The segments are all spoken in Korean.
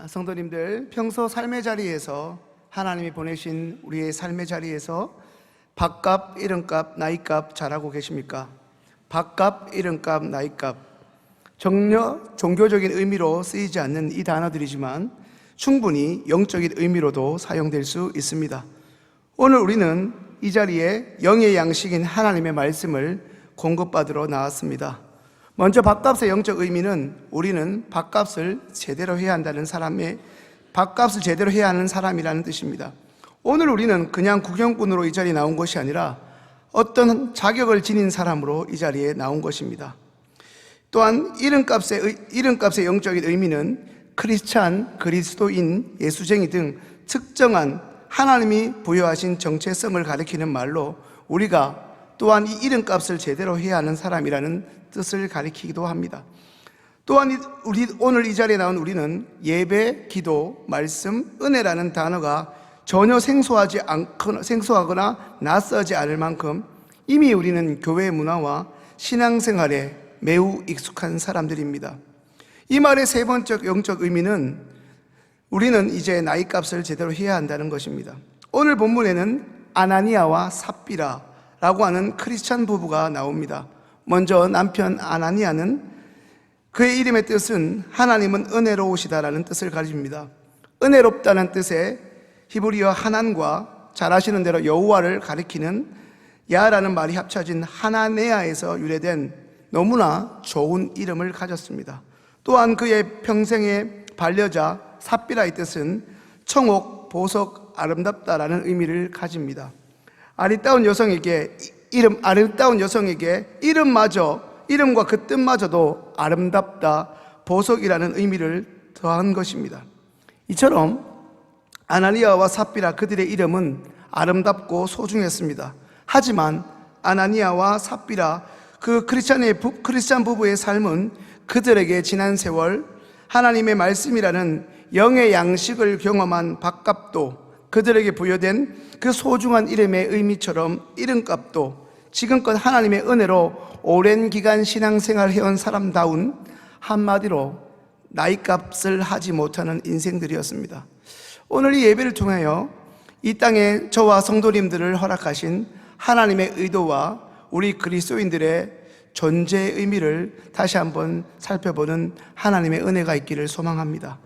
성도님들, 평소 삶의 자리에서 하나님이 보내신 우리의 삶의 자리에서 밥값, 이름값, 나이값 잘하고 계십니까? 밥값, 이름값, 나이값, 정려 종교적인 의미로 쓰이지 않는 이 단어들이지만 충분히 영적인 의미로도 사용될 수 있습니다. 오늘 우리는 이 자리에 영의 양식인 하나님의 말씀을 공급받으러 나왔습니다. 먼저 밥값의 영적 의미는 우리는 밥값을 제대로 해야 한다는 밥값을 제대로 해야 하는 사람이라는 뜻입니다. 오늘 우리는 그냥 구경꾼으로 이 자리에 나온 것이 아니라 어떤 자격을 지닌 사람으로 이 자리에 나온 것입니다. 또한 이름값의 영적인 의미는 크리스찬, 그리스도인, 예수쟁이 등 특정한 하나님이 부여하신 정체성을 가리키는 말로 우리가 또한 이 이름값을 제대로 해야 하는 사람이라는 뜻을 가리키기도 합니다. 또한 오늘 이 자리에 나온 우리는 예배, 기도, 말씀, 은혜라는 단어가 전혀 생소하거나 낯서지 않을 만큼 이미 우리는 교회 문화와 신앙생활에 매우 익숙한 사람들입니다. 이 말의 세 번째 영적 의미는 우리는 이제 나이값을 제대로 해야 한다는 것입니다. 오늘 본문에는 아나니아와 삽비라라고 하는 크리스찬 부부가 나옵니다. 먼저 남편 아나니아는 그의 이름의 뜻은 하나님은 은혜로우시다라는 뜻을 가집니다. 은혜롭다는 뜻의 히브리어 하난과 잘 아시는 대로 여호와를 가리키는 야라는 말이 합쳐진 하나네아에서 유래된 너무나 좋은 이름을 가졌습니다. 또한 그의 평생의 반려자 삽비라의 뜻은 청옥, 보석, 아름답다라는 의미를 가집니다. 아름다운 여성에게 이름과 그 뜻마저도 아름답다, 보석이라는 의미를 더한 것입니다. 이처럼 아나니아와 삽비라 그들의 이름은 아름답고 소중했습니다. 하지만 아나니아와 삽비라 그 크리스찬 부부의 삶은 그들에게 지난 세월 하나님의 말씀이라는 영의 양식을 경험한 밥값도 그들에게 부여된 그 소중한 이름의 의미처럼 이름값도 지금껏 하나님의 은혜로 오랜 기간 신앙생활 해온 사람다운 한마디로 나이값을 하지 못하는 인생들이었습니다. 오늘 이 예배를 통하여 이 땅에 저와 성도님들을 허락하신 하나님의 의도와 우리 그리스도인들의 존재의 의미를 다시 한번 살펴보는 하나님의 은혜가 있기를 소망합니다.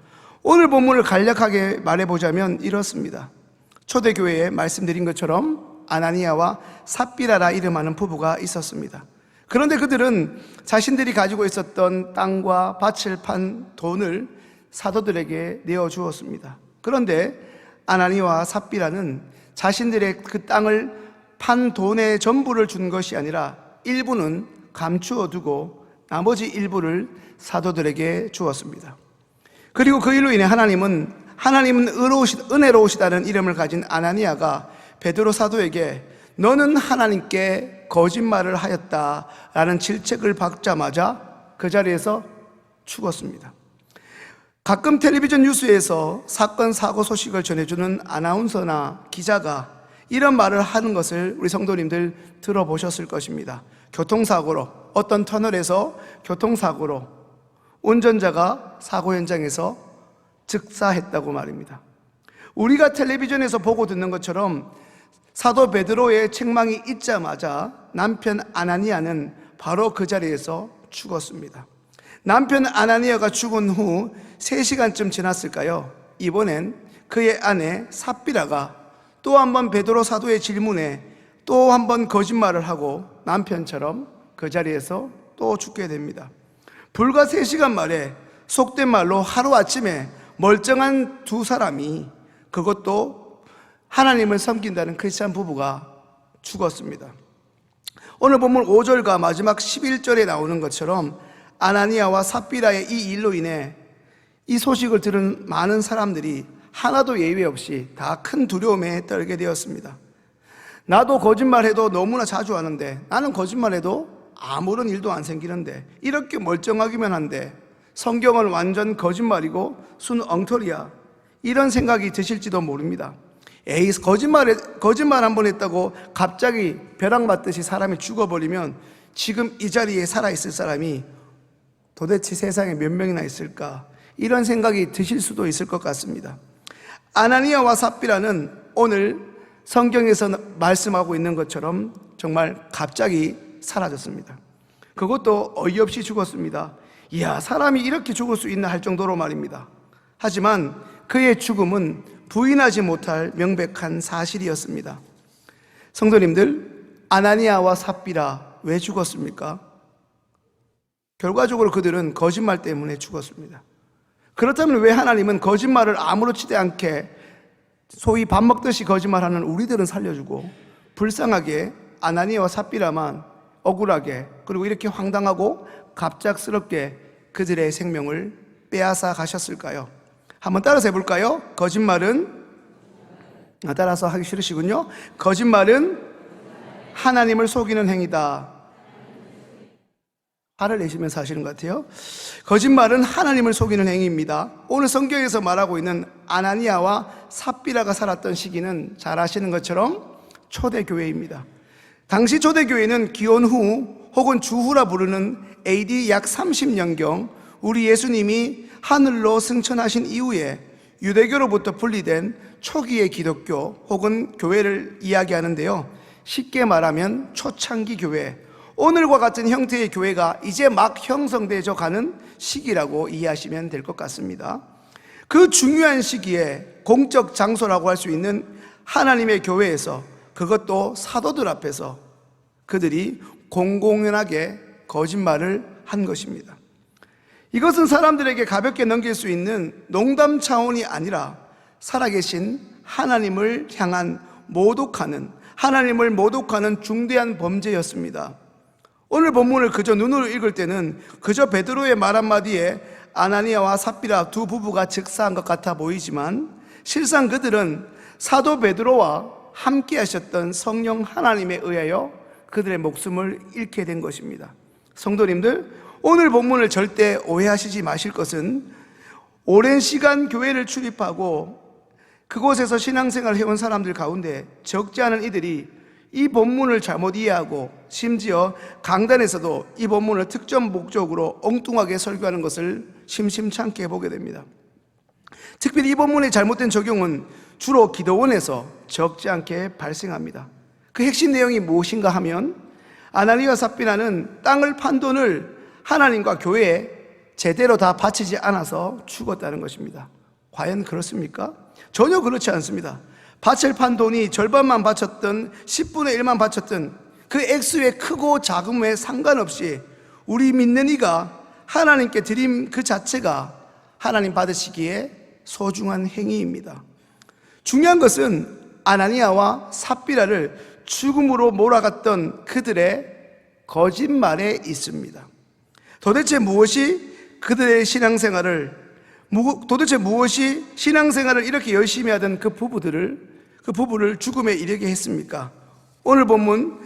오늘 본문을 간략하게 말해보자면 이렇습니다. 초대교회에 말씀드린 것처럼 아나니아와 삽비라라 이름하는 부부가 있었습니다. 그런데 그들은 자신들이 가지고 있었던 땅과 밭을 판 돈을 사도들에게 내어주었습니다. 그런데 아나니아와 삽비라는 자신들의 그 땅을 판 돈의 전부를 준 것이 아니라 일부는 감추어 두고 나머지 일부를 사도들에게 주었습니다. 그리고 그 일로 인해 하나님은 은혜로우시다는 이름을 가진 아나니아가 베드로 사도에게 너는 하나님께 거짓말을 하였다라는 질책을 받자마자 그 자리에서 죽었습니다. 가끔 텔레비전 뉴스에서 사건 사고 소식을 전해주는 아나운서나 기자가 이런 말을 하는 것을 우리 성도님들 들어보셨을 것입니다. 어떤 터널에서 교통사고로 운전자가 사고 현장에서 즉사했다고 말입니다. 우리가 텔레비전에서 보고 듣는 것처럼 사도 베드로의 책망이 있자마자 남편 아나니아는 바로 그 자리에서 죽었습니다. 남편 아나니아가 죽은 후 3시간쯤 지났을까요? 이번엔 그의 아내 삽비라가 또 한 번 베드로 사도의 질문에 또 한 번 거짓말을 하고 남편처럼 그 자리에서 또 죽게 됩니다. 불과 3시간 만에 속된 말로 하루아침에 멀쩡한 두 사람이, 그것도 하나님을 섬긴다는 크리스찬 부부가 죽었습니다. 오늘 본문 5절과 마지막 11절에 나오는 것처럼 아나니아와 삽비라의 이 일로 인해 이 소식을 들은 많은 사람들이 하나도 예외 없이 다 큰 두려움에 떨게 되었습니다. 나도 거짓말해도 너무나 자주 하는데, 나는 거짓말해도 아무런 일도 안 생기는데, 이렇게 멀쩡하기만 한데 성경은 완전 거짓말이고 순 엉터리야, 이런 생각이 드실지도 모릅니다. 거짓말 한 번 했다고 갑자기 벼락 맞듯이 사람이 죽어버리면 지금 이 자리에 살아있을 사람이 도대체 세상에 몇 명이나 있을까, 이런 생각이 드실 수도 있을 것 같습니다. 아나니아와 삽비라는 오늘 성경에서 말씀하고 있는 것처럼 정말 갑자기 사라졌습니다. 그것도 어이없이 죽었습니다. 이야, 사람이 이렇게 죽을 수 있나 할 정도로 말입니다. 하지만 그의 죽음은 부인하지 못할 명백한 사실이었습니다. 성도님들, 아나니아와 삽비라 왜 죽었습니까? 결과적으로 그들은 거짓말 때문에 죽었습니다. 그렇다면 왜 하나님은 거짓말을 아무렇지도 않게 소위 밥 먹듯이 거짓말하는 우리들은 살려주고 불쌍하게 아나니아와 삽비라만 억울하게 그리고 이렇게 황당하고 갑작스럽게 그들의 생명을 빼앗아 가셨을까요? 한번 따라서 해볼까요? 거짓말은 따라서 하기 싫으시군요. 거짓말은 하나님을 속이는 행위다. 화를 내시면서 하시는 것 같아요. 거짓말은 하나님을 속이는 행위입니다. 오늘 성경에서 말하고 있는 아나니아와 삽비라가 살았던 시기는 잘 아시는 것처럼 초대교회입니다. 당시 초대교회는 기원 후 혹은 주후라 부르는 AD 약 30년경 우리 예수님이 하늘로 승천하신 이후에 유대교로부터 분리된 초기의 기독교 혹은 교회를 이야기하는데요. 쉽게 말하면 초창기 교회, 오늘과 같은 형태의 교회가 이제 막 형성되어 가는 시기라고 이해하시면 될 것 같습니다. 그 중요한 시기에 공적 장소라고 할 수 있는 하나님의 교회에서, 그것도 사도들 앞에서 그들이 공공연하게 거짓말을 한 것입니다. 이것은 사람들에게 가볍게 넘길 수 있는 농담 차원이 아니라 살아계신 하나님을 향한 하나님을 모독하는 중대한 범죄였습니다. 오늘 본문을 그저 눈으로 읽을 때는 그저 베드로의 말 한마디에 아나니아와 삽비라 두 부부가 즉사한 것 같아 보이지만 실상 그들은 사도 베드로와 함께 하셨던 성령 하나님에 의하여 그들의 목숨을 잃게 된 것입니다. 성도님들, 오늘 본문을 절대 오해하시지 마실 것은 오랜 시간 교회를 출입하고 그곳에서 신앙생활을 해온 사람들 가운데 적지 않은 이들이 이 본문을 잘못 이해하고 심지어 강단에서도 이 본문을 특정 목적으로 엉뚱하게 설교하는 것을 심심찮게 보게 됩니다. 특별히 이 본문의 잘못된 적용은 주로 기도원에서 적지 않게 발생합니다. 그 핵심 내용이 무엇인가 하면 아나니아와 삽비라는 땅을 판 돈을 하나님과 교회에 제대로 다 바치지 않아서 죽었다는 것입니다. 과연 그렇습니까? 전혀 그렇지 않습니다. 밭을 판 돈이 절반만 바쳤든 10분의 1만 바쳤든 그 액수의 크고 작음에 상관없이 우리 믿는 이가 하나님께 드림 그 자체가 하나님 받으시기에 소중한 행위입니다. 중요한 것은 아나니아와 삽비라를 죽음으로 몰아갔던 그들의 거짓말에 있습니다. 도대체 무엇이 신앙생활을 이렇게 열심히 하던 그 부부를 죽음에 이르게 했습니까? 오늘 본문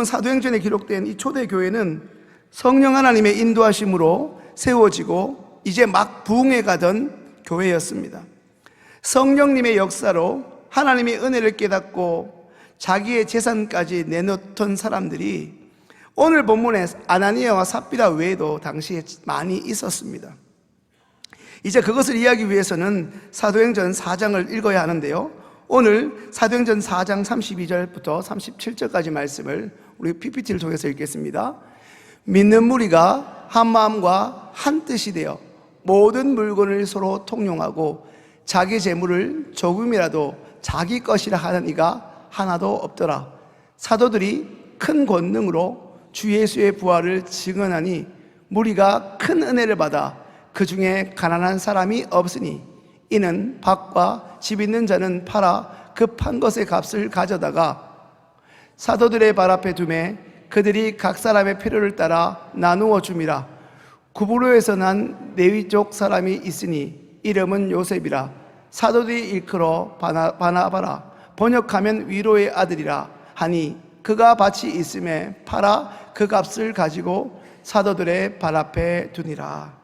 사도행전에 기록된 이 초대교회는 성령 하나님의 인도하심으로 세워지고 이제 막 부흥해 가던 교회였습니다. 성령님의 역사로 하나님의 은혜를 깨닫고 자기의 재산까지 내놓던 사람들이 오늘 본문에 아나니아와 삽비라 외에도 당시에 많이 있었습니다. 이제 그것을 이해하기 위해서는 사도행전 4장을 읽어야 하는데요. 오늘 사도행전 4장 32절부터 37절까지 말씀을 우리 PPT를 통해서 읽겠습니다. 믿는 무리가 한 마음과 한 뜻이 되어 모든 물건을 서로 통용하고 자기 재물을 조금이라도 자기 것이라 하는 이가 하나도 없더라. 사도들이 큰 권능으로 주 예수의 부활을 증언하니 무리가 큰 은혜를 받아 그 중에 가난한 사람이 없으니 이는 밭과 집 있는 자는 팔아 그 판 것의 값을 가져다가 사도들의 발 앞에 두매 그들이 각 사람의 필요를 따라 나누어 줌이라. 구브로에서 난 레위 족 사람이 있으니 이름은 요셉이라. 사도들이 일컬어 바나바라 번역하면 위로의 아들이라 하니 그가 밭이 있음에 팔아 그 값을 가지고 사도들의 발 앞에 두니라.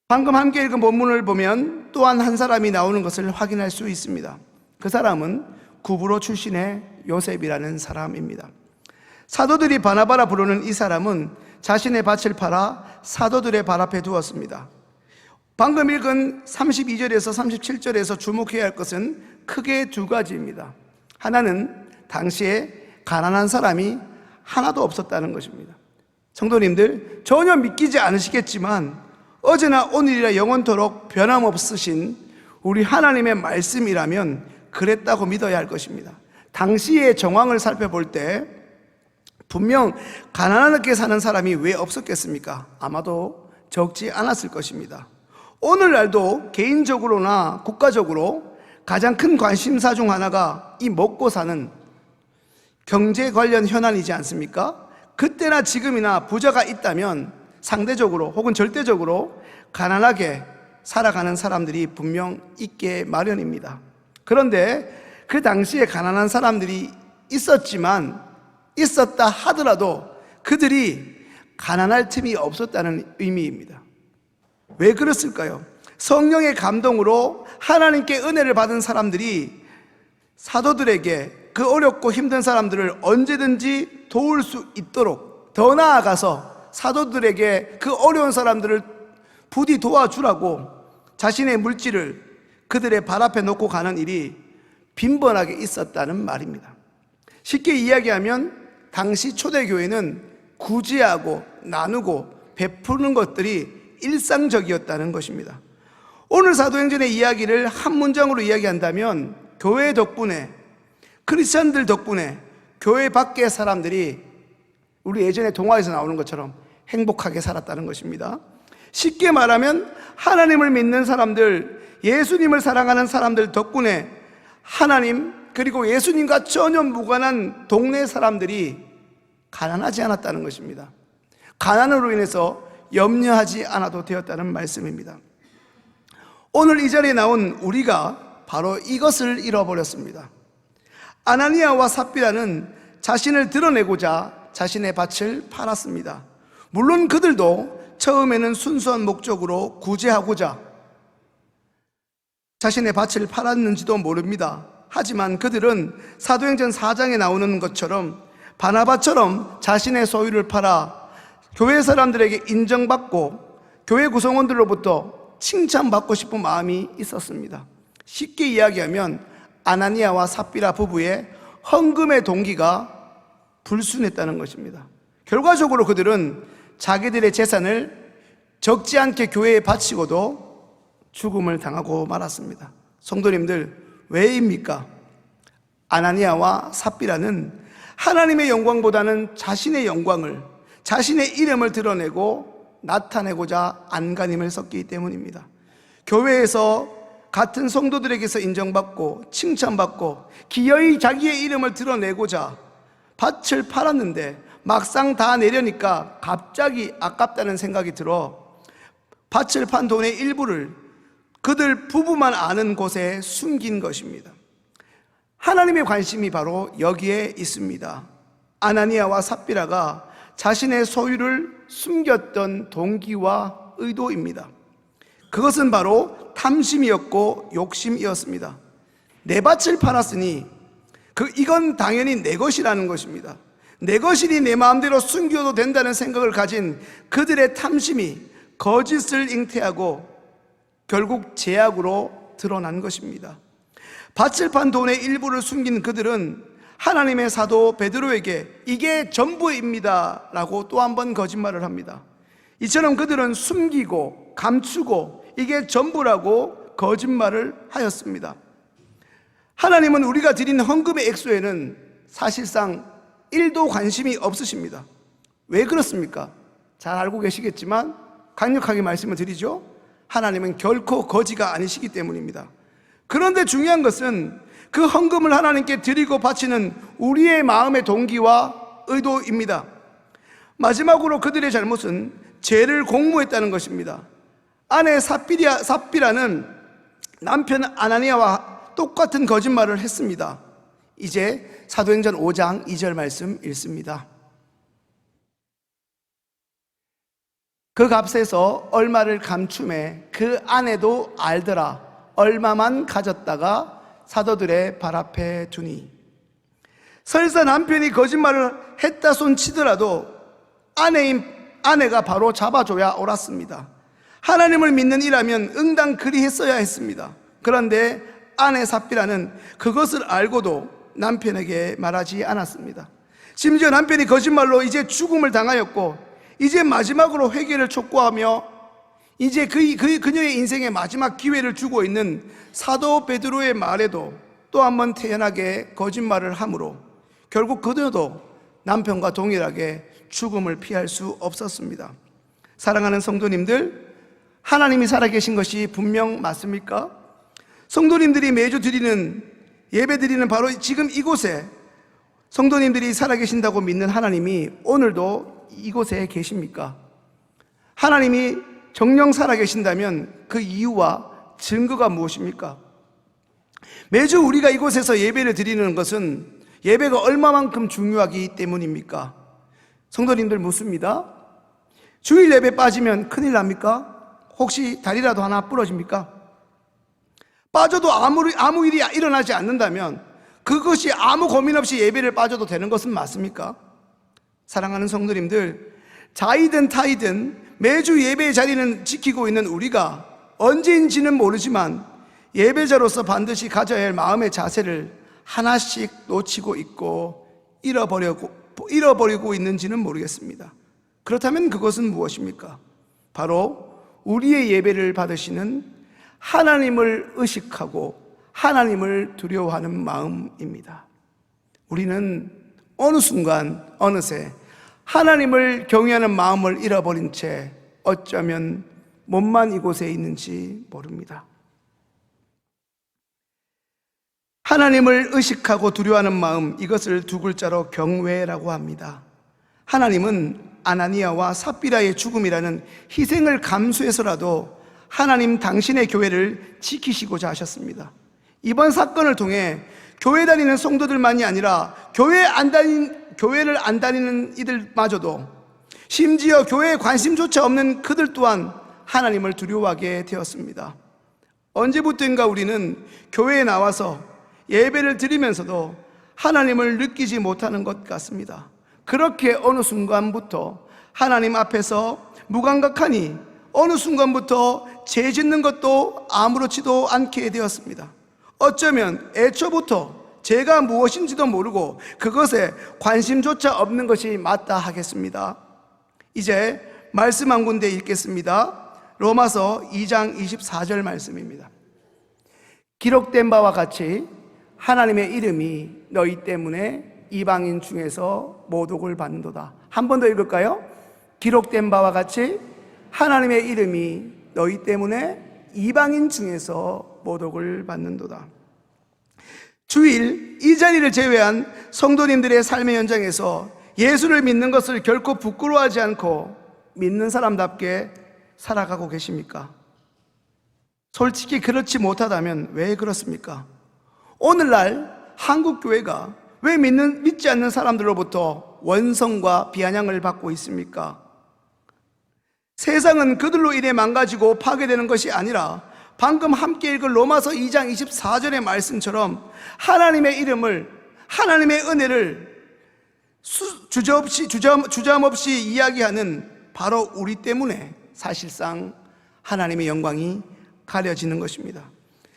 방금 함께 읽은 본문을 보면 또한 한 사람이 나오는 것을 확인할 수 있습니다. 그 사람은 구브로 출신의 요셉이라는 사람입니다. 사도들이 바나바라 부르는 이 사람은 자신의 밭을 팔아 사도들의 발 앞에 두었습니다. 방금 읽은 32절에서 37절에서 주목해야 할 것은 크게 두 가지입니다. 하나는 당시에 가난한 사람이 하나도 없었다는 것입니다. 성도님들, 전혀 믿기지 않으시겠지만 어제나 오늘이라 영원토록 변함없으신 우리 하나님의 말씀이라면 그랬다고 믿어야 할 것입니다. 당시의 정황을 살펴볼 때 분명 가난하게 사는 사람이 왜 없었겠습니까? 아마도 적지 않았을 것입니다. 오늘날도 개인적으로나 국가적으로 가장 큰 관심사 중 하나가 이 먹고 사는 경제 관련 현안이지 않습니까? 그때나 지금이나 부자가 있다면 상대적으로 혹은 절대적으로 가난하게 살아가는 사람들이 분명 있게 마련입니다. 그런데 그 당시에 가난한 사람들이 있었다 하더라도 그들이 가난할 틈이 없었다는 의미입니다. 왜 그랬을까요? 성령의 감동으로 하나님께 은혜를 받은 사람들이 사도들에게 그 어렵고 힘든 사람들을 언제든지 도울 수 있도록, 더 나아가서 사도들에게 그 어려운 사람들을 부디 도와주라고 자신의 물질을 그들의 발 앞에 놓고 가는 일이 빈번하게 있었다는 말입니다. 쉽게 이야기하면 당시 초대교회는 구제하고 나누고 베푸는 것들이 일상적이었다는 것입니다. 오늘 사도행전의 이야기를 한 문장으로 이야기한다면 교회 덕분에, 크리스천들 덕분에 교회 밖의 사람들이 우리 예전에 동화에서 나오는 것처럼 행복하게 살았다는 것입니다. 쉽게 말하면 하나님을 믿는 사람들, 예수님을 사랑하는 사람들 덕분에 하나님 그리고 예수님과 전혀 무관한 동네 사람들이 가난하지 않았다는 것입니다. 가난으로 인해서 염려하지 않아도 되었다는 말씀입니다. 오늘 이 자리에 나온 우리가 바로 이것을 잃어버렸습니다. 아나니아와 삽비라는 자신을 드러내고자 자신의 밭을 팔았습니다. 물론 그들도 처음에는 순수한 목적으로 구제하고자 자신의 밭을 팔았는지도 모릅니다. 하지만 그들은 사도행전 4장에 나오는 것처럼 바나바처럼 자신의 소유를 팔아 교회 사람들에게 인정받고 교회 구성원들로부터 칭찬받고 싶은 마음이 있었습니다. 쉽게 이야기하면 아나니아와 삽비라 부부의 헌금의 동기가 불순했다는 것입니다. 결과적으로 그들은 자기들의 재산을 적지 않게 교회에 바치고도 죽음을 당하고 말았습니다. 성도님들, 왜입니까? 아나니아와 삽비라는 하나님의 영광보다는 자신의 영광을, 자신의 이름을 드러내고 나타내고자 안간힘을 썼기 때문입니다. 교회에서 같은 성도들에게서 인정받고 칭찬받고 기어이 자기의 이름을 드러내고자 밭을 팔았는데 막상 다 내려니까 갑자기 아깝다는 생각이 들어 밭을 판 돈의 일부를 그들 부부만 아는 곳에 숨긴 것입니다. 하나님의 관심이 바로 여기에 있습니다. 아나니아와 삽비라가 자신의 소유를 숨겼던 동기와 의도입니다. 그것은 바로 탐심이었고 욕심이었습니다. 내 밭을 팔았으니 이건 당연히 내 것이라는 것입니다. 내 것이니 내 마음대로 숨겨도 된다는 생각을 가진 그들의 탐심이 거짓을 잉태하고 결국 죄악으로 드러난 것입니다. 밭을 판 돈의 일부를 숨긴 그들은 하나님의 사도 베드로에게 이게 전부입니다 라고 또 한 번 거짓말을 합니다. 이처럼 그들은 숨기고 감추고 이게 전부라고 거짓말을 하였습니다. 하나님은 우리가 드린 헌금의 액수에는 사실상 1도 관심이 없으십니다. 왜 그렇습니까? 잘 알고 계시겠지만 강력하게 말씀을 드리죠. 하나님은 결코 거지가 아니시기 때문입니다. 그런데 중요한 것은 그 헌금을 하나님께 드리고 바치는 우리의 마음의 동기와 의도입니다. 마지막으로 그들의 잘못은 죄를 공모했다는 것입니다. 아내 삽비라는 남편 아나니아와 똑같은 거짓말을 했습니다. 이제 사도행전 5장 2절 말씀 읽습니다. 그 값에서 얼마를 감춤해 그 아내도 알더라. 얼마만 가졌다가 사도들의 발 앞에 두니. 설사 남편이 거짓말을 했다 손 치더라도 아내가 바로 잡아줘야 옳았습니다. 하나님을 믿는 이라면 응당 그리했어야 했습니다. 그런데 아내 삽비라는 그것을 알고도 남편에게 말하지 않았습니다. 심지어 남편이 거짓말로 이제 죽음을 당하였고 이제 마지막으로 회개를 촉구하며 이제 그녀의 인생의 마지막 기회를 주고 있는 사도 베드로의 말에도 또 한 번 태연하게 거짓말을 함으로 결국 그녀도 남편과 동일하게 죽음을 피할 수 없었습니다. 사랑하는 성도님들, 하나님이 살아계신 것이 분명 맞습니까? 성도님들이 매주 드리는 예배 드리는 바로 지금 이곳에 성도님들이 살아계신다고 믿는 하나님이 오늘도 이곳에 계십니까? 하나님이 정녕 살아계신다면 그 이유와 증거가 무엇입니까? 매주 우리가 이곳에서 예배를 드리는 것은 예배가 얼마만큼 중요하기 때문입니까? 성도님들 묻습니다. 주일 예배 빠지면 큰일 납니까? 혹시 다리라도 하나 부러집니까? 빠져도 아무 일이 일어나지 않는다면 그것이 아무 고민 없이 예배를 빠져도 되는 것은 맞습니까? 사랑하는 성도님들, 자이든 타이든 매주 예배의 자리는 지키고 있는 우리가 언제인지는 모르지만 예배자로서 반드시 가져야 할 마음의 자세를 하나씩 놓치고 있고 잃어버리고 있는지는 모르겠습니다. 그렇다면 그것은 무엇입니까? 바로 우리의 예배를 받으시는 하나님을 의식하고 하나님을 두려워하는 마음입니다. 우리는 어느 순간 어느새 하나님을 경외하는 마음을 잃어버린 채 어쩌면 몸만 이곳에 있는지 모릅니다. 하나님을 의식하고 두려워하는 마음, 이것을 두 글자로 경외라고 합니다. 하나님은 아나니아와 삽비라의 죽음이라는 희생을 감수해서라도 하나님 당신의 교회를 지키시고자 하셨습니다. 이번 사건을 통해 교회 다니는 성도들만이 아니라 교회를 안 다니는 이들마저도, 심지어 교회에 관심조차 없는 그들 또한 하나님을 두려워하게 되었습니다. 언제부터인가 우리는 교회에 나와서 예배를 드리면서도 하나님을 느끼지 못하는 것 같습니다. 그렇게 어느 순간부터 하나님 앞에서 무감각하니 어느 순간부터 죄 짓는 것도 아무렇지도 않게 되었습니다. 어쩌면 애초부터 죄가 무엇인지도 모르고 그것에 관심조차 없는 것이 맞다 하겠습니다. 이제 말씀 한 군데 읽겠습니다. 로마서 2장 24절 말씀입니다. 기록된 바와 같이 하나님의 이름이 너희 때문에 이방인 중에서 모독을 받는도다. 한 번 더 읽을까요? 기록된 바와 같이 하나님의 이름이 너희 때문에 이방인 중에서 모독을 받는도다. 주일 이 자리를 제외한 성도님들의 삶의 현장에서 예수를 믿는 것을 결코 부끄러워하지 않고 믿는 사람답게 살아가고 계십니까? 솔직히 그렇지 못하다면 왜 그렇습니까? 오늘날 한국 교회가 왜 믿지 않는 사람들로부터 원성과 비아냥을 받고 있습니까? 세상은 그들로 인해 망가지고 파괴되는 것이 아니라 방금 함께 읽은 로마서 2장 24절의 말씀처럼 하나님의 이름을, 하나님의 은혜를 주저함 없이 이야기하는 바로 우리 때문에 사실상 하나님의 영광이 가려지는 것입니다.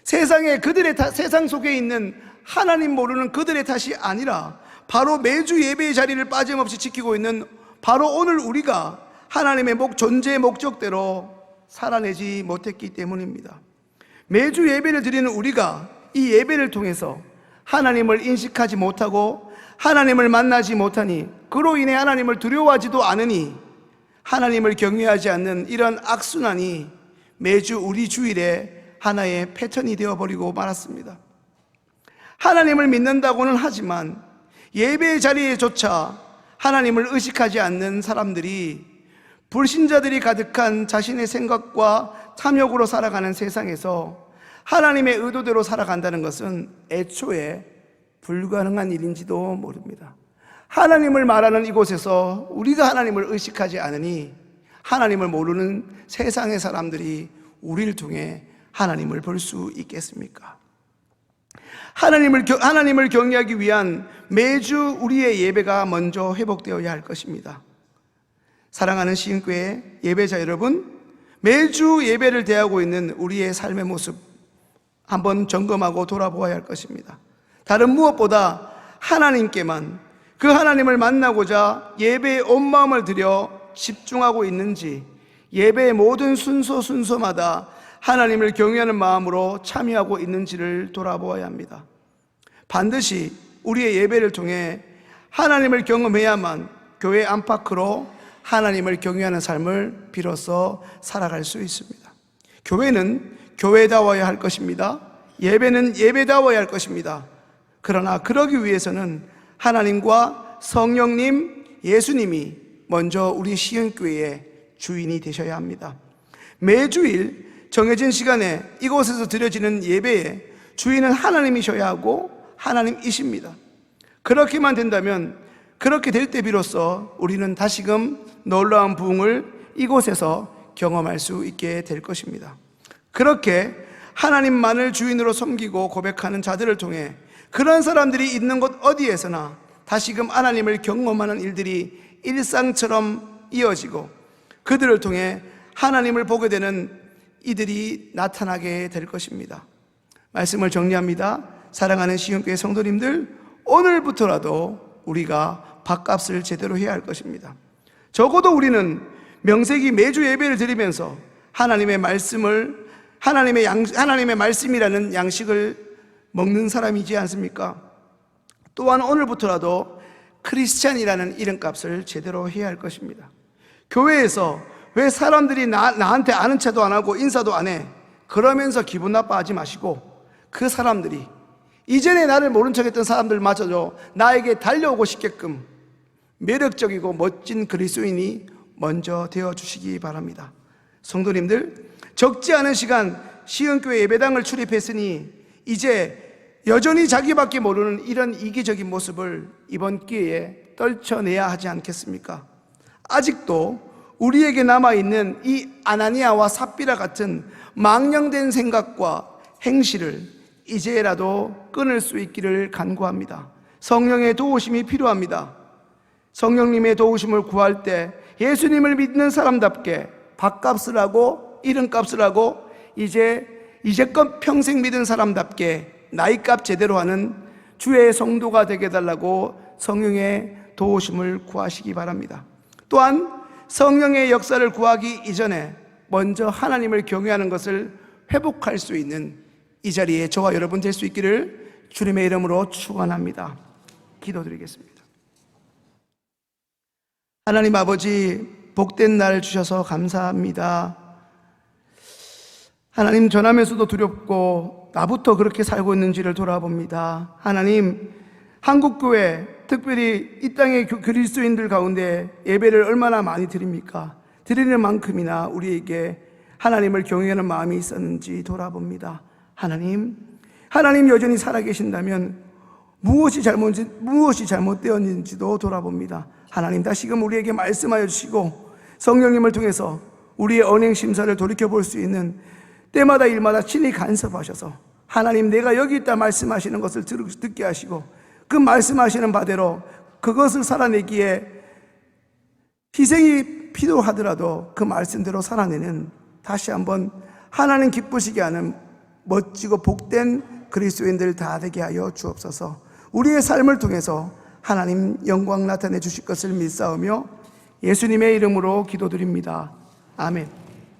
세상 속에 있는 하나님 모르는 그들의 탓이 아니라 바로 매주 예배의 자리를 빠짐없이 지키고 있는 바로 오늘 우리가 하나님의 존재의 목적대로 살아내지 못했기 때문입니다. 매주 예배를 드리는 우리가 이 예배를 통해서 하나님을 인식하지 못하고 하나님을 만나지 못하니, 그로 인해 하나님을 두려워하지도 않으니 하나님을 경외하지 않는 이런 악순환이 매주 우리 주일에 하나의 패턴이 되어버리고 말았습니다. 하나님을 믿는다고는 하지만 예배의 자리에조차 하나님을 의식하지 않는 사람들이, 불신자들이 가득한 자신의 생각과 탐욕으로 살아가는 세상에서 하나님의 의도대로 살아간다는 것은 애초에 불가능한 일인지도 모릅니다. 하나님을 말하는 이곳에서 우리가 하나님을 의식하지 않으니 하나님을 모르는 세상의 사람들이 우리를 통해 하나님을 볼 수 있겠습니까? 하나님을 경외하기 위한 매주 우리의 예배가 먼저 회복되어야 할 것입니다. 사랑하는 시흥교회 예배자 여러분, 매주 예배를 대하고 있는 우리의 삶의 모습 한번 점검하고 돌아보아야 할 것입니다. 다른 무엇보다 하나님께만, 그 하나님을 만나고자 예배에 온 마음을 들여 집중하고 있는지, 예배의 모든 순서마다 하나님을 경외하는 마음으로 참여하고 있는지를 돌아보아야 합니다. 반드시 우리의 예배를 통해 하나님을 경험해야만 교회 안팎으로 하나님을 경외하는 삶을 비로소 살아갈 수 있습니다. 교회는 교회다워야 할 것입니다. 예배는 예배다워야 할 것입니다. 그러나 그러기 위해서는 하나님과 성령님, 예수님이 먼저 우리 시흥교회의 주인이 되셔야 합니다. 매주일 정해진 시간에 이곳에서 드려지는 예배에 주인은 하나님이셔야 하고 하나님이십니다. 그렇게만 된다면, 그렇게 될 때 비로소 우리는 다시금 놀라운 부흥을 이곳에서 경험할 수 있게 될 것입니다. 그렇게 하나님만을 주인으로 섬기고 고백하는 자들을 통해 그런 사람들이 있는 곳 어디에서나 다시금 하나님을 경험하는 일들이 일상처럼 이어지고 그들을 통해 하나님을 보게 되는 이들이 나타나게 될 것입니다. 말씀을 정리합니다. 사랑하는 시흥교회 성도님들, 오늘부터라도 우리가 밥값을 제대로 해야 할 것입니다. 적어도 우리는 명색이 매주 예배를 드리면서 하나님의 말씀을, 하나님의 말씀이라는 양식을 먹는 사람이지 않습니까? 또한 오늘부터라도 크리스찬이라는 이름값을 제대로 해야 할 것입니다. 교회에서 왜 사람들이 나한테 아는 체도 안 하고 인사도 안 해? 그러면서 기분 나빠하지 마시고, 그 사람들이 이전에 나를 모른 척했던 사람들마저도 나에게 달려오고 싶게끔 매력적이고 멋진 그리스도인이 먼저 되어주시기 바랍니다. 성도님들, 적지 않은 시간 시흥교회 예배당을 출입했으니 이제 여전히 자기밖에 모르는 이런 이기적인 모습을 이번 기회에 떨쳐내야 하지 않겠습니까? 아직도 우리에게 남아있는 이 아나니아와 삽비라 같은 망령된 생각과 행실을 이제라도 끊을 수 있기를 간구합니다. 성령의 도우심이 필요합니다. 성령님의 도우심을 구할 때 예수님을 믿는 사람답게 밥값을 하고 이름값을 하고 이제껏 평생 믿은 사람답게 나이값 제대로 하는 주의 성도가 되게 해달라고 성령의 도우심을 구하시기 바랍니다. 또한 성령의 역사를 구하기 이전에 먼저 하나님을 경외하는 것을 회복할 수 있는 이 자리에 저와 여러분 될 수 있기를 주님의 이름으로 축원합니다. 기도드리겠습니다. 하나님 아버지, 복된 날 주셔서 감사합니다. 하나님, 전하면서도 두렵고 나부터 그렇게 살고 있는지를 돌아봅니다. 하나님, 한국교회, 특별히 이 땅의 그리스도인들 가운데 예배를 얼마나 많이 드립니까? 드리는 만큼이나 우리에게 하나님을 경외하는 마음이 있었는지 돌아봅니다. 하나님 여전히 살아계신다면 무엇이 잘못되었는지도 돌아봅니다. 하나님, 다시금 우리에게 말씀하여 주시고 성령님을 통해서 우리의 언행 심사를 돌이켜볼 수 있는 때마다 일마다 친히 간섭하셔서 하나님, 내가 여기 있다 말씀하시는 것을 듣게 하시고 그 말씀하시는 바대로 그것을 살아내기에 희생이 필요하더라도 그 말씀대로 살아내는, 다시 한번 하나님 기쁘시게 하는 멋지고 복된 그리스도인들 다 되게 하여 주옵소서. 우리의 삶을 통해서 하나님 영광 나타내 주실 것을 믿사오며 예수님의 이름으로 기도드립니다. 아멘.